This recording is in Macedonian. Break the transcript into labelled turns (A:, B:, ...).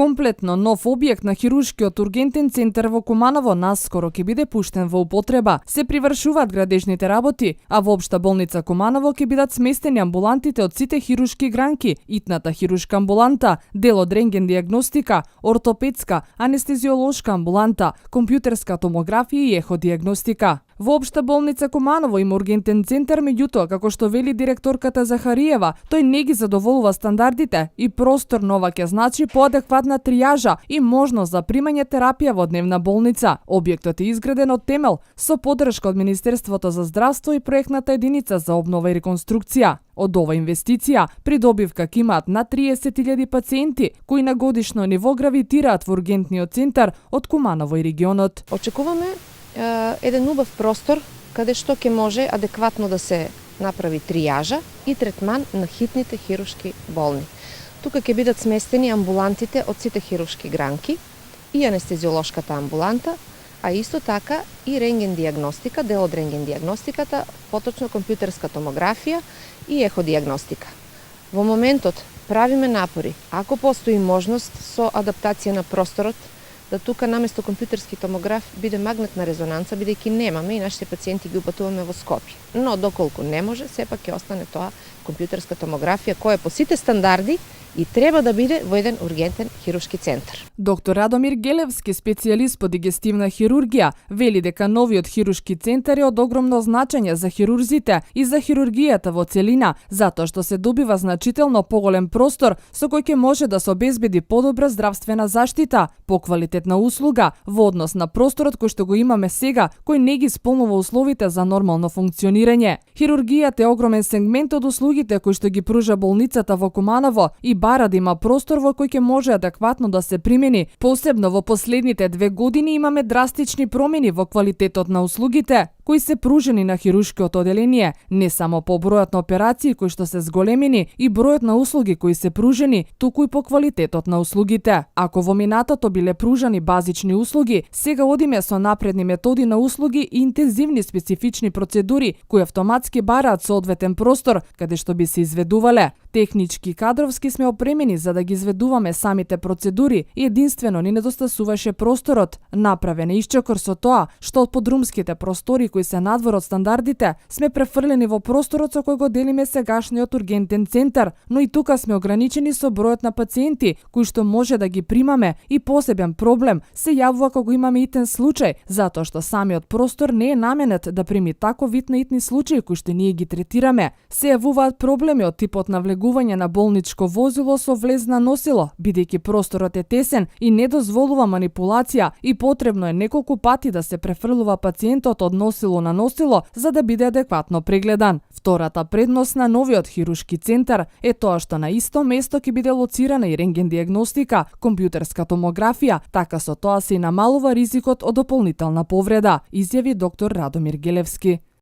A: Комплетно нов објект на хируршкиот ургентен центар во Куманово наскоро ќе биде пуштен во употреба. Се привршуваат градежните работи, а во Општа болница Куманово ќе бидат сместени амбулантите од сите хируршки гранки, итната хируршка амбуланта, дел од рентген диагностика, ортопедска, анестезиолошка амбуланта, компјутерска томографија и еходиагностика. Во Општа болница Куманово има ургентен центар, меѓутоа, како што вели директорката Захариева, тој не ги задоволува стандардите и простор нова ќе значи поадекватна тријажа и можност за примање терапија во дневна болница. Објектот е изграден од темел со поддршка од Министерството за здравство и проектната единица за обнова и реконструкција. Од ова инвестиција, придобивка ќе имаат на 30.000 пациенти кои на годишно ниво гравитираат во ургентниот центар од Куманово и регионот.
B: Очекуваме еден убав простор каде што ќе може адекватно да се направи тријажа и третман на хитните хируршки болни. Тука ќе бидат сместени амбулантите од сите хируршки гранки и анестезиолошката амбуланта, а исто така и рентген диагностика, дел од рентген диагностиката, поточно компјутерска томографија и еходиагностика. Во моментот правиме напори, ако постои можност со адаптација на просторот, да тука наместо компјутерски томограф биде магнетна резонанца, бидејќи немаме и нашите пациенти ги упатуваме во Скопје. Но доколку не може, сепак ќе остане тоа компјутерска томографија која е по сите стандарди и треба да биде во еден ургентен хируршки центар.
A: Доктор Радомир Гелевски, специјалист по дигестивна хирургија, вели дека новиот хируршки центар е од огромно значење за хирурзите и за хирургијата во целина, затоа што се добива значително поголем простор со кој ќе може да се обезбеди подобра здравствена заштита, поквалитетна услуга во однос на просторот кој што го имаме сега, кој не ги исполнува условите за нормално функционирање. Хирургијата е огромен сегмент од услугите кои што ги пружа болницата во Куманово и бара да има простор во кој ќе може адекватно да се примени. Посебно во последните 2 години имаме драстични промени во квалитетот на услугите кои се пружени на хируршкиот оделение, не само по бројот на операции кои што се зголемени и бројот на услуги кои се пружени, туку и по квалитетот на услугите. Ако во минатото биле пружани базични услуги, сега одиме со напредни методи на услуги и интензивни специфични процедури кои автоматски бараат соодветен простор каде што би се изведувале. Технички и кадровски сме опремени за да ги изведуваме самите процедури и единствено ни недостасуваше просторот. Направен е исчекор со тоа што од подрумските простори кои се надвор од стандардите сме префрлени во просторот со кој го делиме сегашниот ургентен центар, но и тука сме ограничени со бројот на пациенти кои што може да ги примаме и посебен проблем се јавува кога имаме итен случај, затоа што самиот простор не е наменет да прими таков вид на итни случаи кои што ние ги третираме. Се јавуваат проблеми од типот на влегување на болничко возило со влезна носило, бидејќи просторот е тесен и не дозволува манипулација и потребно е неколку пати да се префрлува пациентот од носило на носило за да биде адекватно прегледан. Втората предност на новиот хируршки центар е тоа што на исто место ќе биде лоцирана и рентген диагностика, компјутерска томографија, така со тоа се и намалува ризикот од дополнителна повреда, изјави доктор Радомир Гелевски.